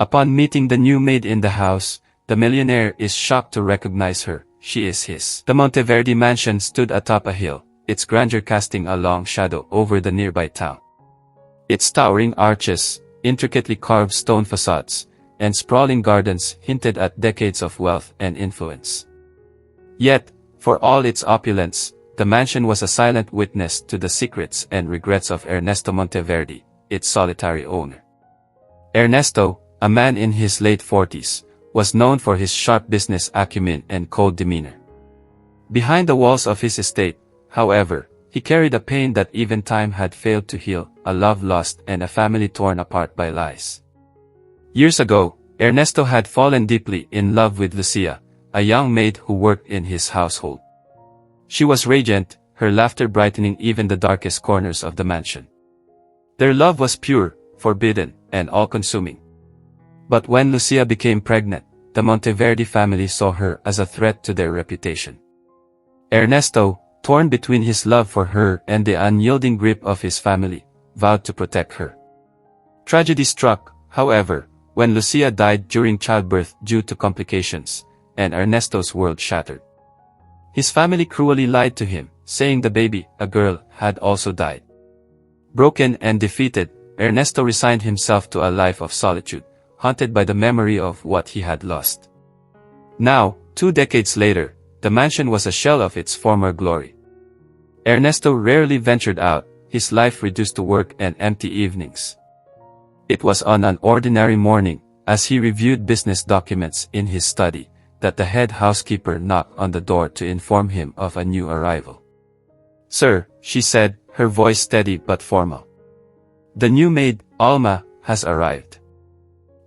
Upon meeting the new maid in the house, the millionaire is shocked to recognize her. She is his. The Monteverde mansion stood atop a hill, its grandeur casting a long shadow over the nearby town. Its towering arches, intricately carved stone facades, and sprawling gardens hinted at decades of wealth and influence. Yet, for all its opulence, the mansion was a silent witness to the secrets and regrets of Ernesto Monteverde, its solitary owner. Ernesto, a man in his late 40s, was known for his sharp business acumen and cold demeanor. Behind the walls of his estate, however, he carried a pain that even time had failed to heal, a love lost and a family torn apart by lies. Years ago, Ernesto had fallen deeply in love with Lucia, a young maid who worked in his household. She was radiant, her laughter brightening even the darkest corners of the mansion. Their love was pure, forbidden, and all-consuming. But when Lucia became pregnant, the Monteverde family saw her as a threat to their reputation. Ernesto, torn between his love for her and the unyielding grip of his family, vowed to protect her. Tragedy struck, however, when Lucia died during childbirth due to complications, and Ernesto's world shattered. His family cruelly lied to him, saying the baby, a girl, had also died. Broken and defeated, Ernesto resigned himself to a life of solitude, haunted by the memory of what he had lost. Now, 2 decades later, the mansion was a shell of its former glory. Ernesto rarely ventured out, his life reduced to work and empty evenings. It was on an ordinary morning, as he reviewed business documents in his study, that the head housekeeper knocked on the door to inform him of a new arrival. "Sir," she said, her voice steady but formal. "The new maid, Alma, has arrived.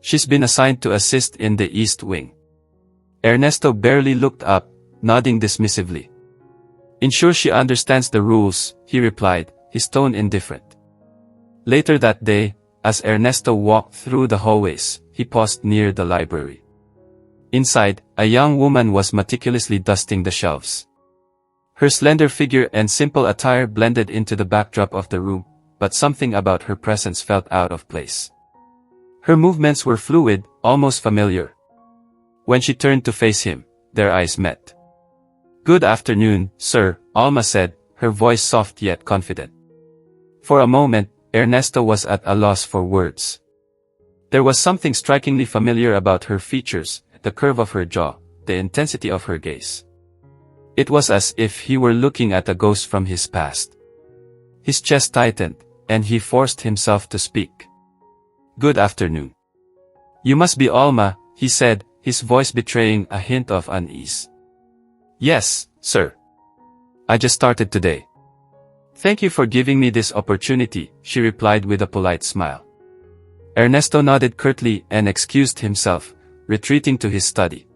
She's been assigned to assist in the East Wing." Ernesto barely looked up, nodding dismissively. "Ensure she understands the rules," he replied, his tone indifferent. Later that day, as Ernesto walked through the hallways, he paused near the library. Inside, a young woman was meticulously dusting the shelves. Her slender figure and simple attire blended into the backdrop of the room, but something about her presence felt out of place. Her movements were fluid, almost familiar. When she turned to face him, their eyes met. "Good afternoon, sir," Alma said, her voice soft yet confident. For a moment, Ernesto was at a loss for words. There was something strikingly familiar about her features, the curve of her jaw, the intensity of her gaze. It was as if he were looking at a ghost from his past. His chest tightened, and he forced himself to speak. "Good afternoon. You must be Alma," he said, his voice betraying a hint of unease. "Yes, sir. I just started today." "Thank you for giving me this opportunity," she replied with a polite smile. Ernesto nodded curtly and excused himself, retreating to his study.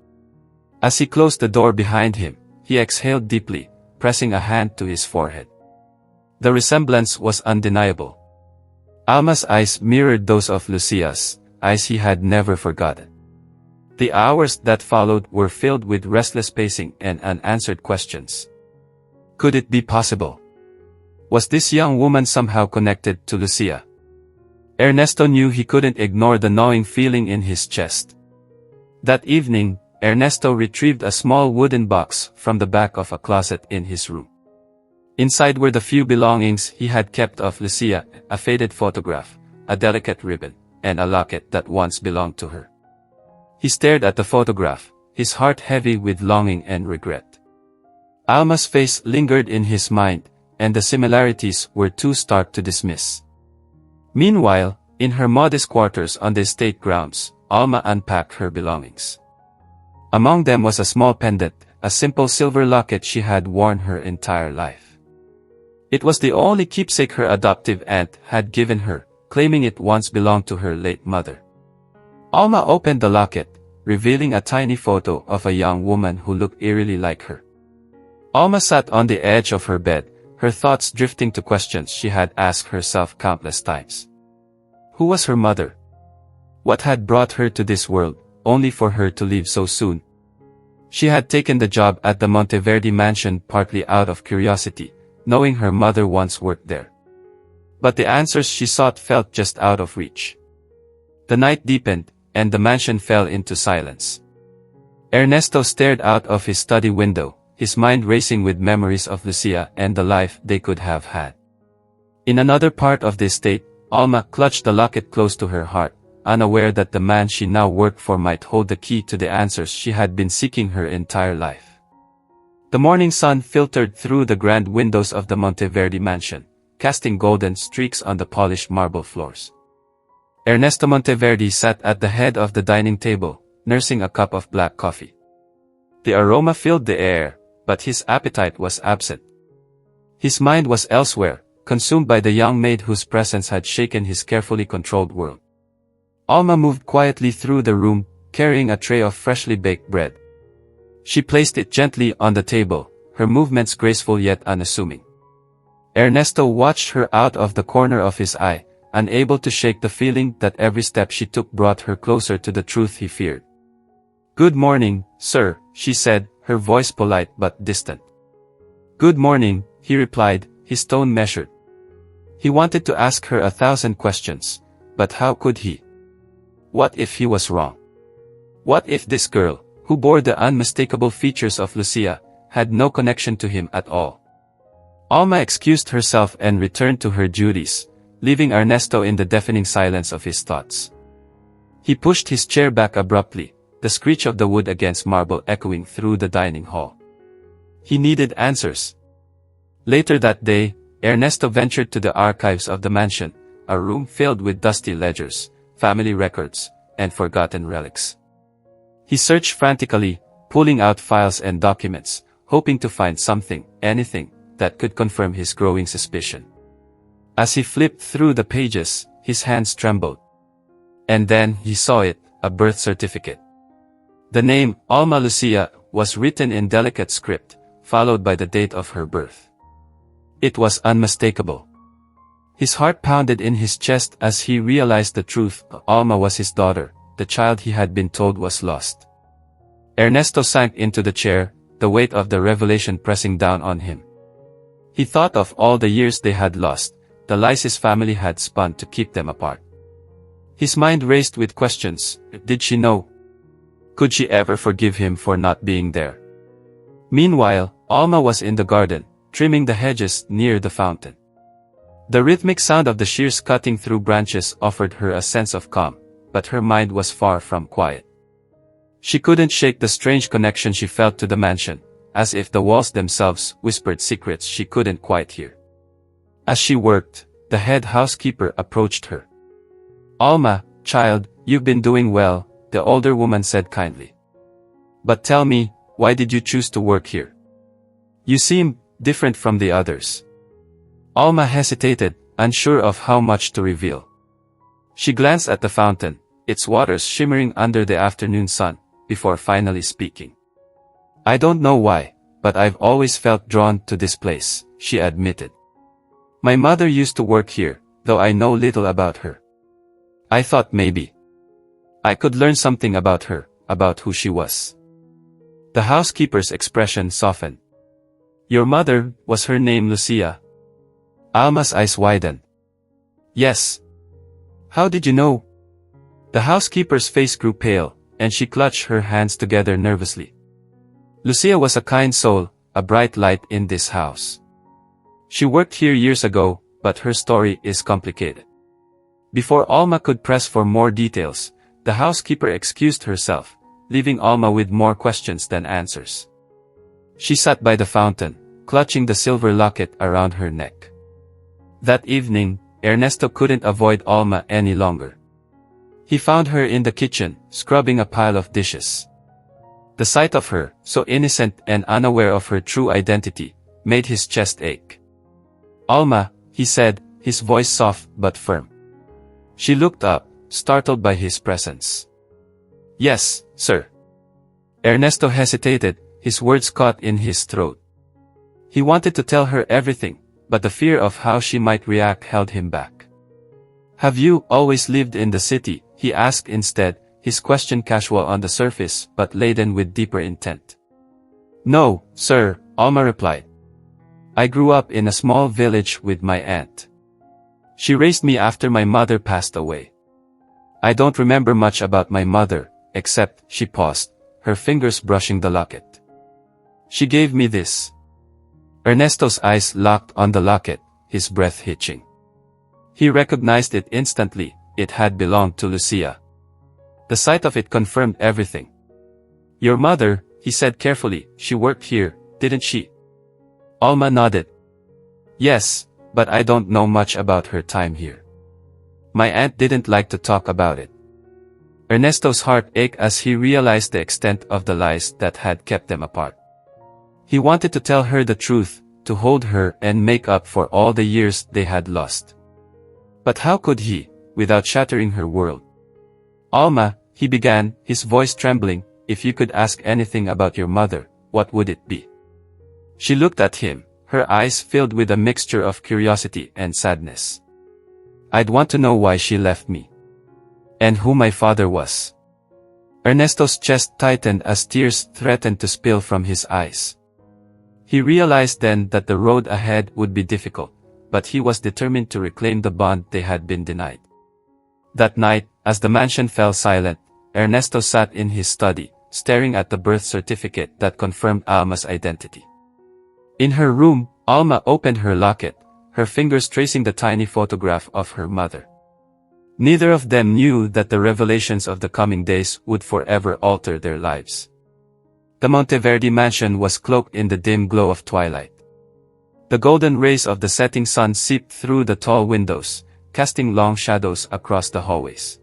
As he closed the door behind him, he exhaled deeply, pressing a hand to his forehead. The resemblance was undeniable. Alma's eyes mirrored those of Lucia's, eyes he had never forgotten. The hours that followed were filled with restless pacing and unanswered questions. Could it be possible? Was this young woman somehow connected to Lucia? Ernesto knew he couldn't ignore the gnawing feeling in his chest. That evening, Ernesto retrieved a small wooden box from the back of a closet in his room. Inside were the few belongings he had kept of Lucia, a faded photograph, a delicate ribbon, and a locket that once belonged to her. He stared at the photograph, his heart heavy with longing and regret. Alma's face lingered in his mind, and the similarities were too stark to dismiss. Meanwhile, in her modest quarters on the estate grounds, Alma unpacked her belongings. Among them was a small pendant, a simple silver locket she had worn her entire life. It was the only keepsake her adoptive aunt had given her, claiming it once belonged to her late mother. Alma opened the locket, revealing a tiny photo of a young woman who looked eerily like her. Alma sat on the edge of her bed, her thoughts drifting to questions she had asked herself countless times. Who was her mother? What had brought her to this world, only for her to leave so soon? She had taken the job at the Monteverde mansion partly out of curiosity, knowing her mother once worked there. But the answers she sought felt just out of reach. The night deepened, and the mansion fell into silence. Ernesto stared out of his study window, his mind racing with memories of Lucia and the life they could have had. In another part of the estate, Alma clutched the locket close to her heart, unaware that the man she now worked for might hold the key to the answers she had been seeking her entire life. The morning sun filtered through the grand windows of the Monteverde mansion, casting golden streaks on the polished marble floors. Ernesto Monteverde sat at the head of the dining table, nursing a cup of black coffee. The aroma filled the air, but his appetite was absent. His mind was elsewhere, consumed by the young maid whose presence had shaken his carefully controlled world. Alma moved quietly through the room, carrying a tray of freshly baked bread. She placed it gently on the table, her movements graceful yet unassuming. Ernesto watched her out of the corner of his eye, unable to shake the feeling that every step she took brought her closer to the truth he feared. "Good morning, sir," she said, her voice polite but distant. "Good morning," he replied, his tone measured. He wanted to ask her 1,000 questions, but how could he? What if he was wrong? What if this girl, who bore the unmistakable features of Lucia, had no connection to him at all? Alma excused herself and returned to her duties, leaving Ernesto in the deafening silence of his thoughts. He pushed his chair back abruptly, the screech of the wood against marble echoing through the dining hall. He needed answers. Later that day, Ernesto ventured to the archives of the mansion, a room filled with dusty ledgers, family records, and forgotten relics. He searched frantically, pulling out files and documents, hoping to find something, anything, that could confirm his growing suspicion. As he flipped through the pages, his hands trembled. And then he saw it, a birth certificate. The name, Alma Lucia, was written in delicate script, followed by the date of her birth. It was unmistakable. His heart pounded in his chest as he realized the truth. Alma was his daughter, the child he had been told was lost. Ernesto sank into the chair, the weight of the revelation pressing down on him. He thought of all the years they had lost, the lies his family had spun to keep them apart. His mind raced with questions. Did she know? Could she ever forgive him for not being there? Meanwhile, Alma was in the garden, trimming the hedges near the fountain. The rhythmic sound of the shears cutting through branches offered her a sense of calm, but her mind was far from quiet. She couldn't shake the strange connection she felt to the mansion, as if the walls themselves whispered secrets she couldn't quite hear. As she worked, the head housekeeper approached her. "Alma, child, you've been doing well," the older woman said kindly. "But tell me, why did you choose to work here? You seem different from the others." Alma hesitated, unsure of how much to reveal. She glanced at the fountain, its waters shimmering under the afternoon sun, before finally speaking. "I don't know why, but I've always felt drawn to this place," she admitted. "My mother used to work here, though I know little about her. I thought maybe I could learn something about her, about who she was." The housekeeper's expression softened. "Your mother, was her name Lucia?" Alma's eyes widened. "Yes." "How did you know?" The housekeeper's face grew pale, and she clutched her hands together nervously. "Lucia was a kind soul, a bright light in this house. She worked here years ago, but her story is complicated." Before Alma could press for more details, the housekeeper excused herself, leaving Alma with more questions than answers. She sat by the fountain, clutching the silver locket around her neck. That evening, Ernesto couldn't avoid Alma any longer. He found her in the kitchen, scrubbing a pile of dishes. The sight of her, so innocent and unaware of her true identity, made his chest ache. "Alma," he said, his voice soft but firm. She looked up, startled by his presence. "Yes, sir." Ernesto hesitated, his words caught in his throat. He wanted to tell her everything, but the fear of how she might react held him back. "Have you always lived in the city?" he asked instead, his question casual on the surface but laden with deeper intent. "No, sir," Alma replied. "I grew up in a small village with my aunt. She raised me after my mother passed away. I don't remember much about my mother, except, she paused, her fingers brushing the locket. She gave me this. Ernesto's eyes locked on the locket, his breath hitching. He recognized it instantly, it had belonged to Lucia. The sight of it confirmed everything. Your mother, he said carefully, she worked here, didn't she? Alma nodded. Yes, but I don't know much about her time here. My aunt didn't like to talk about it. Ernesto's heart ached as he realized the extent of the lies that had kept them apart. He wanted to tell her the truth, to hold her and make up for all the years they had lost. But how could he, without shattering her world? Alma, he began, his voice trembling, if you could ask anything about your mother, what would it be? She looked at him, her eyes filled with a mixture of curiosity and sadness. I'd want to know why she left me. And who my father was. Ernesto's chest tightened as tears threatened to spill from his eyes. He realized then that the road ahead would be difficult, but he was determined to reclaim the bond they had been denied. That night, as the mansion fell silent, Ernesto sat in his study, staring at the birth certificate that confirmed Alma's identity. In her room, Alma opened her locket, her fingers tracing the tiny photograph of her mother. Neither of them knew that the revelations of the coming days would forever alter their lives. The Monteverde mansion was cloaked in the dim glow of twilight. The golden rays of the setting sun seeped through the tall windows, casting long shadows across the hallways.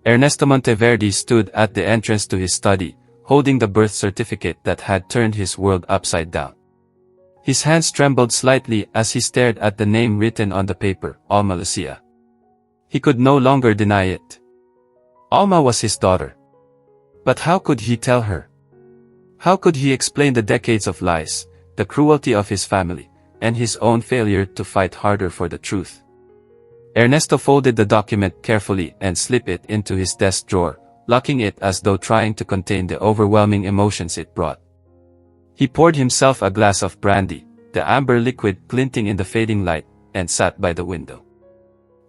Ernesto Monteverde stood at the entrance to his study, holding the birth certificate that had turned his world upside down. His hands trembled slightly as he stared at the name written on the paper, Alma Lucia. He could no longer deny it. Alma was his daughter. But how could he tell her? How could he explain the decades of lies, the cruelty of his family, and his own failure to fight harder for the truth? Ernesto folded the document carefully and slipped it into his desk drawer, locking it as though trying to contain the overwhelming emotions it brought. He poured himself a glass of brandy, the amber liquid glinting in the fading light, and sat by the window.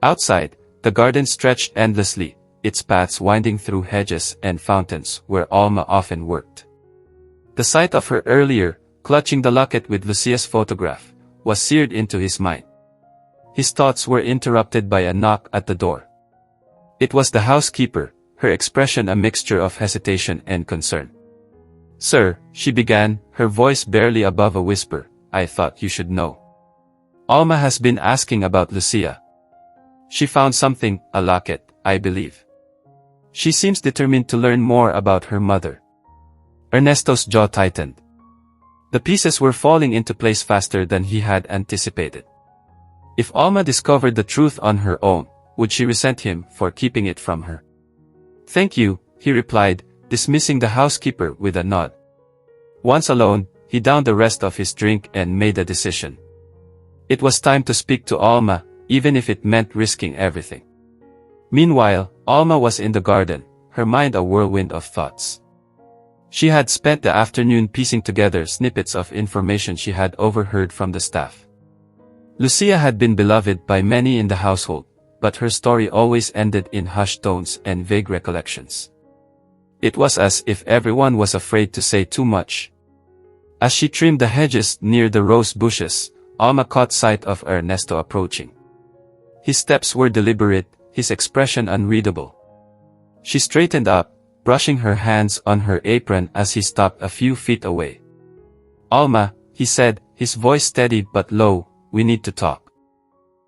Outside, the garden stretched endlessly, its paths winding through hedges and fountains where Alma often worked. The sight of her earlier, clutching the locket with Lucia's photograph, was seared into his mind. His thoughts were interrupted by a knock at the door. It was the housekeeper, her expression a mixture of hesitation and concern. Sir, she began, her voice barely above a whisper, I thought you should know. Alma has been asking about Lucia. She found something, a locket, I believe. She seems determined to learn more about her mother. Ernesto's jaw tightened. The pieces were falling into place faster than he had anticipated. If Alma discovered the truth on her own, would she resent him for keeping it from her? Thank you, he replied, dismissing the housekeeper with a nod. Once alone, he downed the rest of his drink and made a decision. It was time to speak to Alma, even if it meant risking everything. Meanwhile, Alma was in the garden, her mind a whirlwind of thoughts. She had spent the afternoon piecing together snippets of information she had overheard from the staff. Lucia had been beloved by many in the household, but her story always ended in hushed tones and vague recollections. It was as if everyone was afraid to say too much. As she trimmed the hedges near the rose bushes, Alma caught sight of Ernesto approaching. His steps were deliberate, his expression unreadable. She straightened up, brushing her hands on her apron as he stopped a few feet away. Alma, he said, his voice steady but low, we need to talk.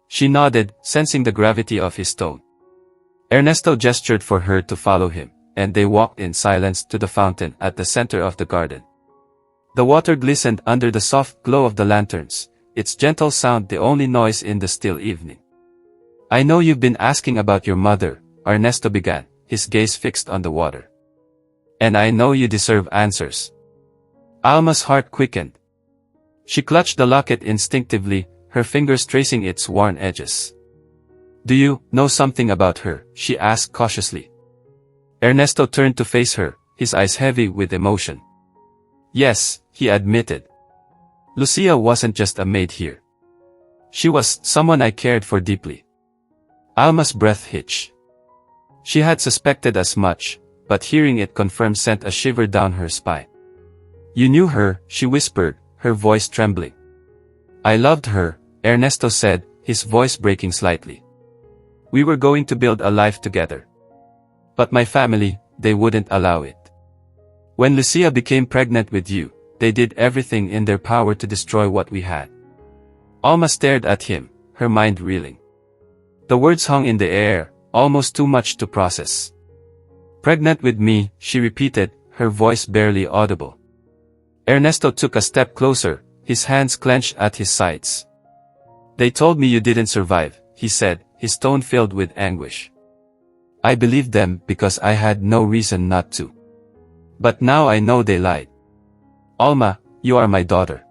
She nodded, sensing the gravity of his tone. Ernesto gestured for her to follow him, and they walked in silence to the fountain at the center of the garden. The water glistened under the soft glow of the lanterns, its gentle sound the only noise in the still evening. I know you've been asking about your mother, Ernesto began, his gaze fixed on the water. And I know you deserve answers. Alma's heart quickened. She clutched the locket instinctively, her fingers tracing its worn edges. Do you know something about her? She asked cautiously. Ernesto turned to face her, his eyes heavy with emotion. Yes, he admitted. Lucia wasn't just a maid here. She was someone I cared for deeply. Alma's breath hitched. She had suspected as much, but hearing it confirmed sent a shiver down her spine. "You knew her," she whispered, her voice trembling. "I loved her," Ernesto said, his voice breaking slightly. "We were going to build a life together. But my family, they wouldn't allow it. When Lucia became pregnant with you, they did everything in their power to destroy what we had." Alma stared at him, her mind reeling. The words hung in the air, almost too much to process. "Pregnant with me," she repeated, her voice barely audible. Ernesto took a step closer, his hands clenched at his sides. "They told me you didn't survive," he said, his tone filled with anguish. "I believed them because I had no reason not to. But now I know they lied. Alma, you are my daughter."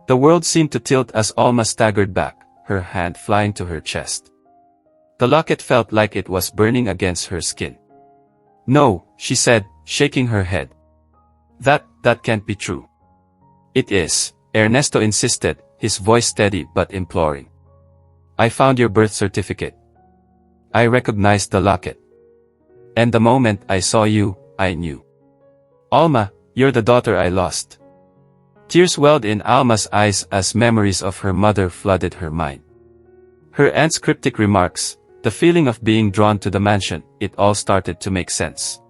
The world seemed to tilt as Alma staggered back, her hand flying to her chest. The locket felt like it was burning against her skin. "No," she said, shaking her head. That can't be true." "It is," Ernesto insisted, his voice steady but imploring. "I found your birth certificate. I recognized the locket. And the moment I saw you, I knew. Alma, you're the daughter I lost." Tears welled in Alma's eyes as memories of her mother flooded her mind. Her aunt's cryptic remarks, the feeling of being drawn to the mansion, it all started to make sense.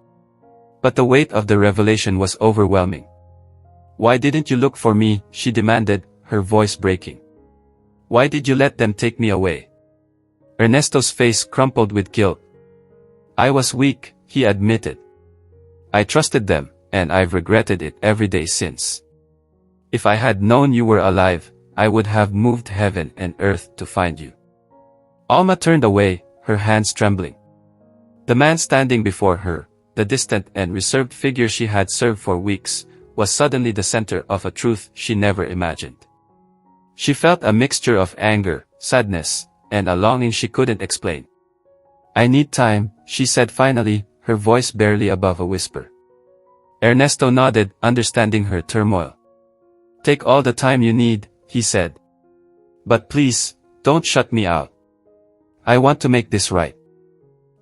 But the weight of the revelation was overwhelming. "Why didn't you look for me?" she demanded, her voice breaking. "Why did you let them take me away?" Ernesto's face crumpled with guilt. "I was weak," he admitted. "I trusted them, and I've regretted it every day since. If I had known you were alive, I would have moved heaven and earth to find you." Alma turned away, her hands trembling. The man standing before her, the distant and reserved figure she had served for weeks, was suddenly the center of a truth she never imagined. She felt a mixture of anger, sadness, and a longing she couldn't explain. "I need time," she said finally, her voice barely above a whisper. Ernesto nodded, understanding her turmoil. "Take all the time you need," he said. "But please, don't shut me out. I want to make this right."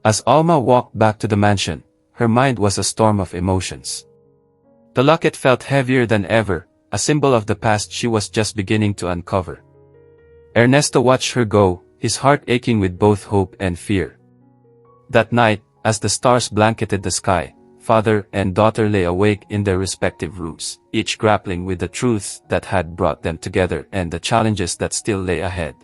As Alma walked back to the mansion, her mind was a storm of emotions. The locket felt heavier than ever, a symbol of the past she was just beginning to uncover. Ernesto watched her go, his heart aching with both hope and fear. That night, as the stars blanketed the sky, father and daughter lay awake in their respective rooms, each grappling with the truths that had brought them together and the challenges that still lay ahead.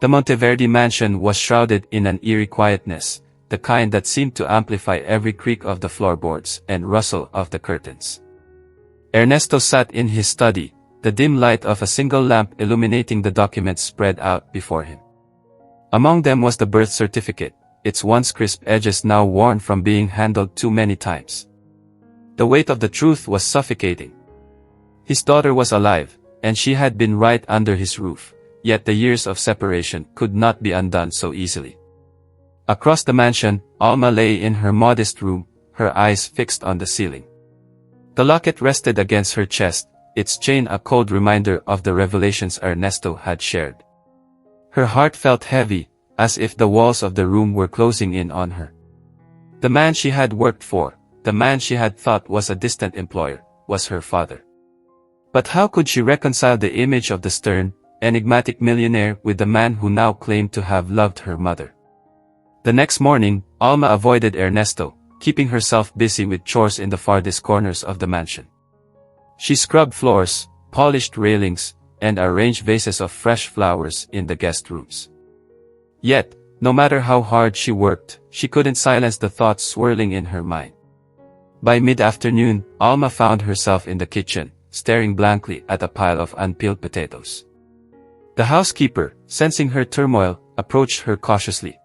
The Monteverde mansion was shrouded in an eerie quietness, the kind that seemed to amplify every creak of the floorboards and rustle of the curtains. Ernesto sat in his study, the dim light of a single lamp illuminating the documents spread out before him. Among them was the birth certificate, its once crisp edges now worn from being handled too many times. The weight of the truth was suffocating. His daughter was alive, and she had been right under his roof, yet the years of separation could not be undone so easily. Across the mansion, Alma lay in her modest room, her eyes fixed on the ceiling. The locket rested against her chest, its chain a cold reminder of the revelations Ernesto had shared. Her heart felt heavy, as if the walls of the room were closing in on her. The man she had worked for, the man she had thought was a distant employer, was her father. But how could she reconcile the image of the stern, enigmatic millionaire with the man who now claimed to have loved her mother? The next morning, Alma avoided Ernesto, keeping herself busy with chores in the farthest corners of the mansion. She scrubbed floors, polished railings, and arranged vases of fresh flowers in the guest rooms. Yet, no matter how hard she worked, she couldn't silence the thoughts swirling in her mind. By mid-afternoon, Alma found herself in the kitchen, staring blankly at a pile of unpeeled potatoes. The housekeeper, sensing her turmoil, approached her cautiously.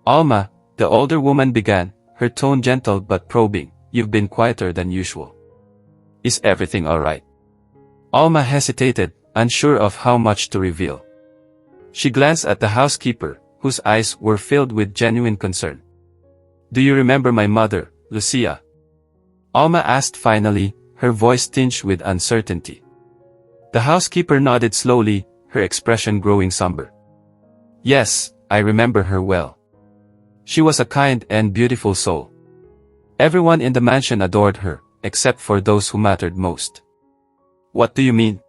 "Alma," the older woman began, her tone gentle but probing, "you've been quieter than usual. Is everything all right?" Alma hesitated, unsure of how much to reveal. She glanced at the housekeeper, whose eyes were filled with genuine concern. "Do you remember my mother, Lucia?" Alma asked finally, her voice tinged with uncertainty. The housekeeper nodded slowly, her expression growing somber. "Yes, I remember her well. She was a kind and beautiful soul. Everyone in the mansion adored her, except for those who mattered most. What do you mean?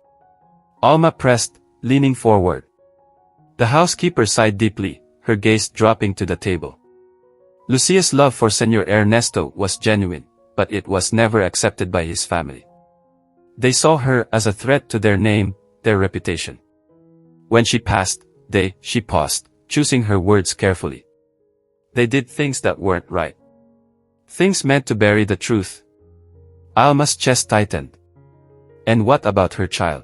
Alma pressed, leaning forward. The housekeeper sighed deeply, her gaze dropping to the table. Lucia's love for Señor Ernesto was genuine, but it was never accepted by his family. They saw her as a threat to their name, their reputation. When she passed, she paused, choosing her words carefully. They did things that weren't right. Things meant to bury the truth. Alma's chest tightened. And what about her child?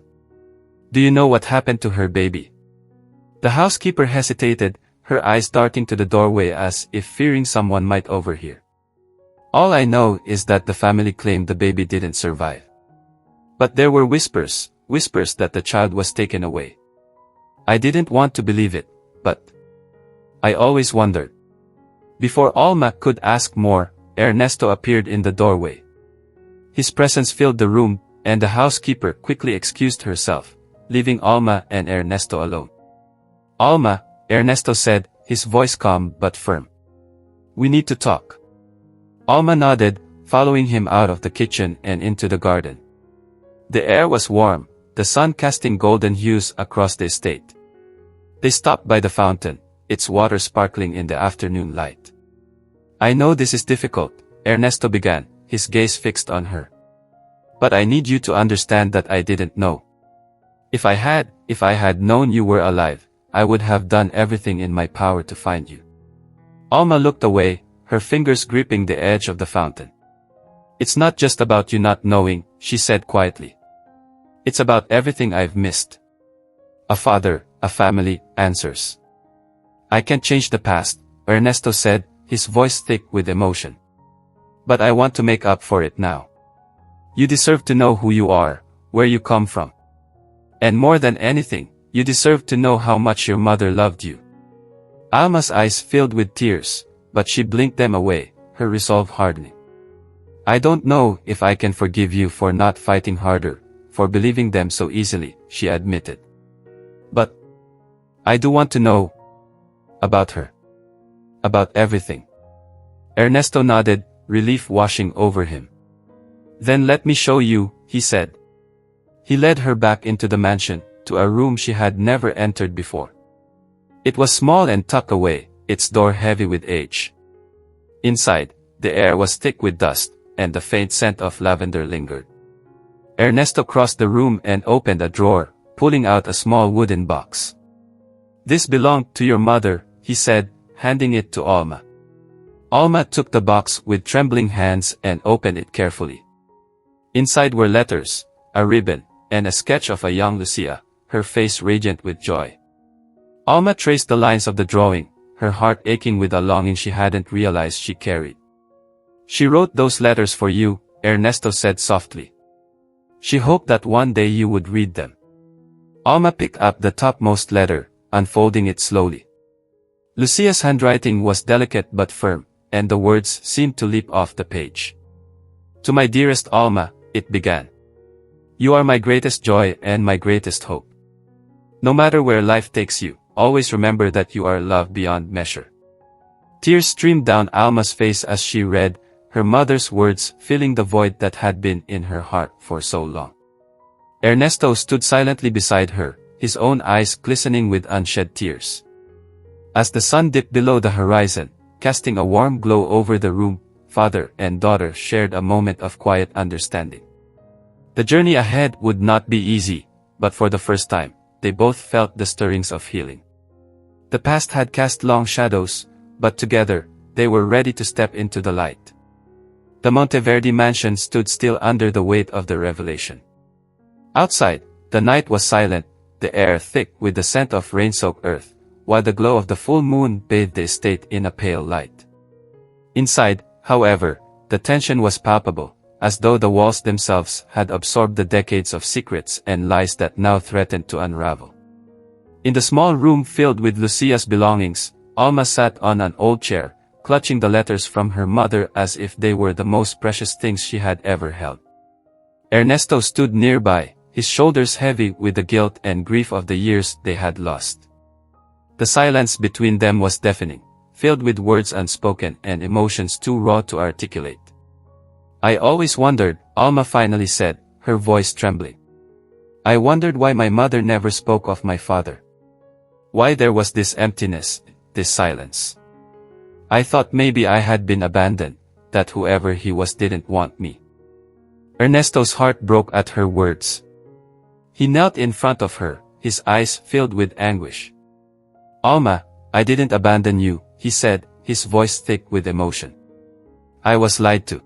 Do you know what happened to her baby? The housekeeper hesitated, her eyes darting to the doorway as if fearing someone might overhear. All I know is that the family claimed the baby didn't survive. But there were whispers that the child was taken away. I didn't want to believe it, but I always wondered. Before Alma could ask more, Ernesto appeared in the doorway. His presence filled the room, and the housekeeper quickly excused herself, leaving Alma and Ernesto alone. Alma, Ernesto said, his voice calm but firm. We need to talk. Alma nodded, following him out of the kitchen and into the garden. The air was warm, the sun casting golden hues across the estate. They stopped by the fountain, its water sparkling in the afternoon light. I know this is difficult, Ernesto began, his gaze fixed on her. But I need you to understand that I didn't know. If I had known you were alive, I would have done everything in my power to find you. Alma looked away, her fingers gripping the edge of the fountain. It's not just about you not knowing, she said quietly. It's about everything I've missed. A father, a family, answers. I can't change the past, Ernesto said, his voice thick with emotion. But I want to make up for it now. You deserve to know who you are, where you come from. And more than anything, you deserve to know how much your mother loved you. Alma's eyes filled with tears, but she blinked them away, her resolve hardening. I don't know if I can forgive you for not fighting harder, for believing them so easily, she admitted. But I do want to know about her. About everything. Ernesto nodded, relief washing over him. Then let me show you, he said. He led her back into the mansion, to a room she had never entered before. It was small and tucked away, its door heavy with age. Inside, the air was thick with dust, and the faint scent of lavender lingered. Ernesto crossed the room and opened a drawer, pulling out a small wooden box. This belonged to your mother, he said, handing it to Alma. Alma took the box with trembling hands and opened it carefully. Inside were letters, a ribbon, and a sketch of a young Lucia, her face radiant with joy. Alma traced the lines of the drawing, her heart aching with a longing she hadn't realized she carried. She wrote those letters for you, Ernesto said softly. She hoped that one day you would read them. Alma picked up the topmost letter, unfolding it slowly. Lucia's handwriting was delicate but firm, and the words seemed to leap off the page. To my dearest Alma, it began. You are my greatest joy and my greatest hope. No matter where life takes you, always remember that you are loved beyond measure. Tears streamed down Alma's face as she read, her mother's words filling the void that had been in her heart for so long. Ernesto stood silently beside her, his own eyes glistening with unshed tears. As the sun dipped below the horizon, casting a warm glow over the room, father and daughter shared a moment of quiet understanding. The journey ahead would not be easy, but for the first time, they both felt the stirrings of healing. The past had cast long shadows, but together, they were ready to step into the light. The Monteverde mansion stood still under the weight of the revelation. Outside, the night was silent, the air thick with the scent of rain-soaked earth, while the glow of the full moon bathed the estate in a pale light. Inside, however, the tension was palpable, as though the walls themselves had absorbed the decades of secrets and lies that now threatened to unravel. In the small room filled with Lucia's belongings, Alma sat on an old chair, clutching the letters from her mother as if they were the most precious things she had ever held. Ernesto stood nearby, his shoulders heavy with the guilt and grief of the years they had lost. The silence between them was deafening, filled with words unspoken and emotions too raw to articulate. I always wondered, Alma finally said, her voice trembling. I wondered why my mother never spoke of my father. Why there was this emptiness, this silence. I thought maybe I had been abandoned, that whoever he was didn't want me. Ernesto's heart broke at her words. He knelt in front of her, his eyes filled with anguish. Alma, I didn't abandon you, he said, his voice thick with emotion. I was lied to.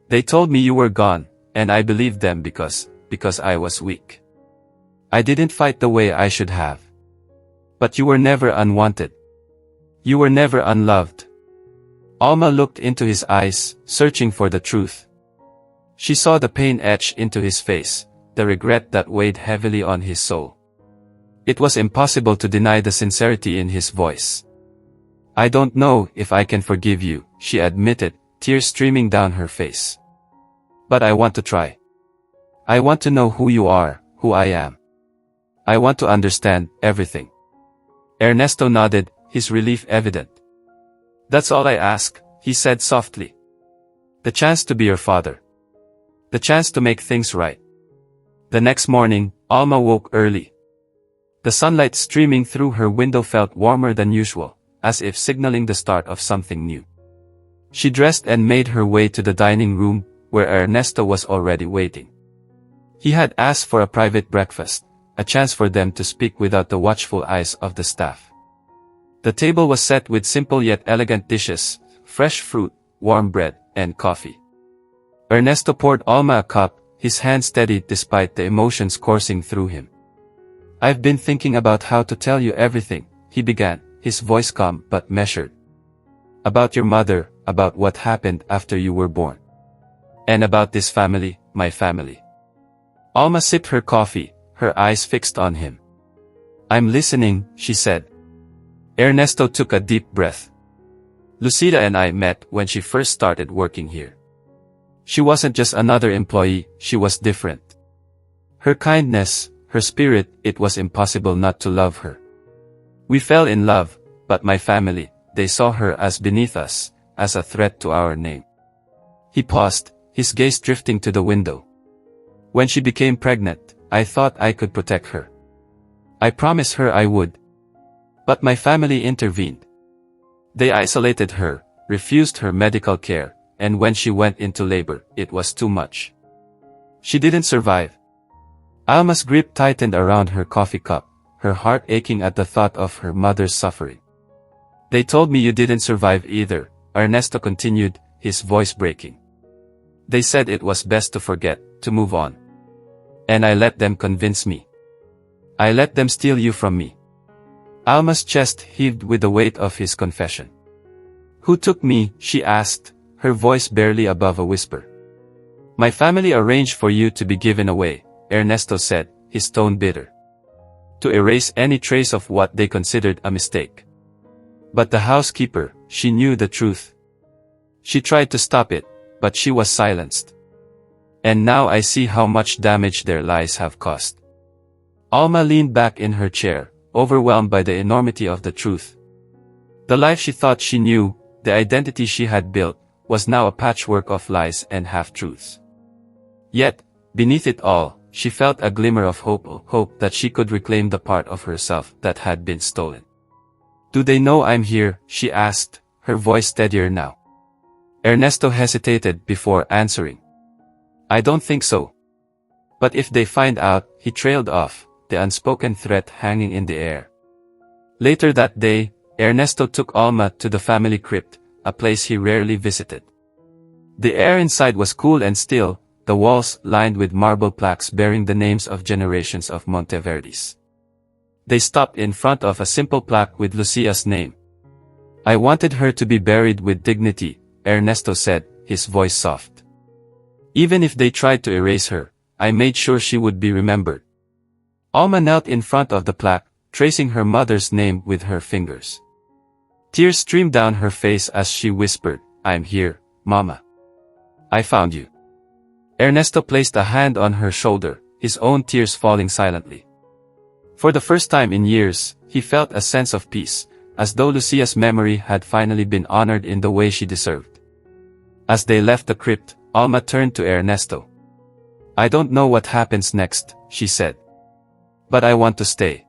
They told me you were gone, and I believed them because I was weak. I didn't fight the way I should have. But you were never unwanted. You were never unloved. Alma looked into his eyes, searching for the truth. She saw the pain etched into his face, the regret that weighed heavily on his soul. It was impossible to deny the sincerity in his voice. I don't know if I can forgive you, she admitted, tears streaming down her face. But I want to try. I want to know who you are, who I am. I want to understand everything. Ernesto nodded, his relief evident. That's all I ask, he said softly. The chance to be your father. The chance to make things right. The next morning, Alma woke early. The sunlight streaming through her window felt warmer than usual, as if signaling the start of something new. She dressed and made her way to the dining room, where Ernesto was already waiting. He had asked for a private breakfast, a chance for them to speak without the watchful eyes of the staff. The table was set with simple yet elegant dishes, fresh fruit, warm bread, and coffee. Ernesto poured Alma a cup, his hand steady despite the emotions coursing through him. I've been thinking about how to tell you everything, he began, his voice calm but measured. About your mother, about what happened after you were born. And about this family, my family. Alma sipped her coffee, her eyes fixed on him. I'm listening, she said. Ernesto took a deep breath. Lucida and I met when she first started working here. She wasn't just another employee, she was different. Her kindness, her spirit, it was impossible not to love her. We fell in love, but my family, they saw her as beneath us, as a threat to our name. He paused, his gaze drifting to the window. When she became pregnant, I thought I could protect her. I promised her I would. But my family intervened. They isolated her, refused her medical care, and when she went into labor, it was too much. She didn't survive. Alma's grip tightened around her coffee cup, her heart aching at the thought of her mother's suffering. They told me you didn't survive either, Ernesto continued, his voice breaking. They said it was best to forget, to move on. And I let them convince me. I let them steal you from me. Alma's chest heaved with the weight of his confession. Who took me, she asked, her voice barely above a whisper. My family arranged for you to be given away, Ernesto said, his tone bitter. To erase any trace of what they considered a mistake. But the housekeeper, she knew the truth. She tried to stop it, but she was silenced. And now I see how much damage their lies have caused. Alma leaned back in her chair, overwhelmed by the enormity of the truth. The life she thought she knew, the identity she had built, was now a patchwork of lies and half-truths. Yet, beneath it all, she felt a glimmer of hope that she could reclaim the part of herself that had been stolen. Do they know I'm here, she asked, her voice steadier now. Ernesto hesitated before answering. I don't think so. But if they find out, he trailed off, the unspoken threat hanging in the air. Later that day, Ernesto took Alma to the family crypt, a place he rarely visited. The air inside was cool and still, the walls lined with marble plaques bearing the names of generations of Monteverdis. They stopped in front of a simple plaque with Lucia's name. I wanted her to be buried with dignity, Ernesto said, his voice soft. Even if they tried to erase her, I made sure she would be remembered. Alma knelt in front of the plaque, tracing her mother's name with her fingers. Tears streamed down her face as she whispered, I'm here, Mama. I found you. Ernesto placed a hand on her shoulder, his own tears falling silently. For the first time in years, he felt a sense of peace, as though Lucia's memory had finally been honored in the way she deserved. As they left the crypt, Alma turned to Ernesto. "I don't know what happens next," she said. "But I want to stay.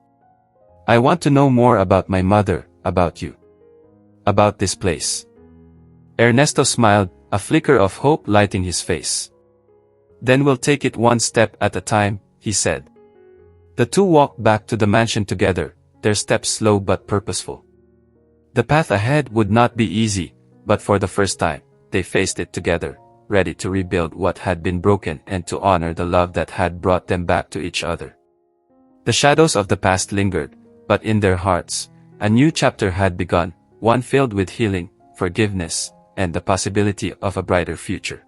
I want to know more about my mother, about you. About this place." Ernesto smiled, a flicker of hope lighting his face. "Then we'll take it one step at a time," he said. The two walked back to the mansion together, their steps slow but purposeful. The path ahead would not be easy, but for the first time, they faced it together, ready to rebuild what had been broken and to honor the love that had brought them back to each other. The shadows of the past lingered, but in their hearts, a new chapter had begun, one filled with healing, forgiveness, and the possibility of a brighter future.